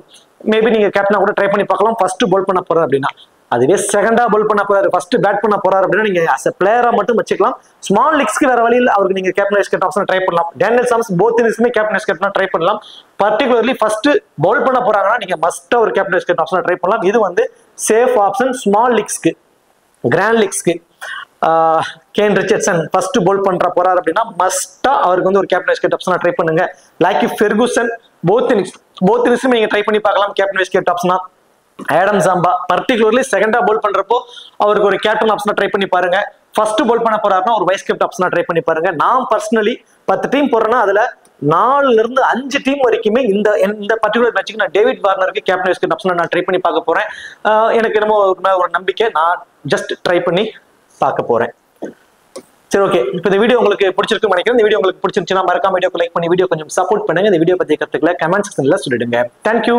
மேபி நீங்க கேப்டனா கூட ட்ரை பண்ணி பார்க்கலாம் ஃபர்ஸ்ட் பவுல் பண்ண போறாரு அப்படின்னா. அதுவே செகண்டா பவுல் பண்ண போறாரு, ஃபர்ஸ்ட் பேட் பண்ண போறாரு அப்படின்னா நீங்க அஸ் எ பிளேயரா மட்டும் வச்சுக்கலாம். ஸ்மால் லீக்ஸ்க்கு வேற வழியில் அவருக்கு நீங்க captain vice captain option try பண்ணலாம். டேனியல் சாம்ஸ் போத் இன்னிங்ஸ்மே கேப்டன் வைஸ் கேப்டனா ட்ரை பண்ணலாம். பர்டிகுலர்லி ஃபர்ஸ்ட் பவுல் பண்ண போறாங்கன்னா நீங்க மஸ்டா ஒரு captain vice captain option try பண்ணலாம். இது வந்து சேஃப் ஆப்ஷன் ஸ்மால் லீக்ஸ்க்கு. கிராண்ட் லீக்ஸ்க்கு கேன் ரிச்சர்ட்சன் ஃபர்ஸ்ட் பவுல் பண்ற போறாரு அப்படின்னா மஸ்டா அவருக்கு வந்து ஒரு கேப்டன் வைஸ் கேப்டன் ஆப்ஷனா ட்ரை பண்ணுங்க. லைக் ஃபெர்குசன் போத் இன்னிங்ஸ்மே நீங்க ட்ரை பண்ணி பார்க்கலாம் captain vice captain ஆப்ஷனா. Adam Zampa particularly செகண்டா Pavul பண்றப்போ அவருக்கு ஒரு கேப்டன் ஆப்ஷனா ட்ரை பண்ணி பாருங்க. ஃபர்ஸ்ட் பவுல் பண்ண போறாருன்னா ஒரு வைஸ் கேப்டன் ஆப்ஷனா ட்ரை பண்ணி பாருங்க. நான் பர்சனலி 10 டீம் போடுறேன்னா அதுல 4ல இருந்து 5 டீம் வரைக்குமே இந்த பர்டிகுலர் மேட்சுக்கு நான் டேவிட் வார்னருக்கு கேப்டன் வைஸ் கேப்டன் ஆப்ஷனா நான் ட்ரை பண்ணி பார்க்க போறேன். எனக்கு என்னமோ ஒரு நம்பிக்கை, நான் ஜஸ்ட் ட்ரை பண்ணி பார்க்க போறேன். சரி, ஓகே. இப்போ இந்த வீடியோ உங்களுக்கு பிடிச்சிருக்கு நினைக்கிறேன். இந்த வீடியோ உங்களுக்கு பிடிச்சிருந்துச்சுன்னா மறக்காம வீடியோக்கு லைக் பண்ணி வீடியோ கொஞ்சம் சப்போர்ட் பண்ணுங்க. இந்த வீடியோ பத்தி கருத்துக்களை கமெண்ட் செக்ஷன்ல சொல்லிடுங்க. தேங்க்யூ.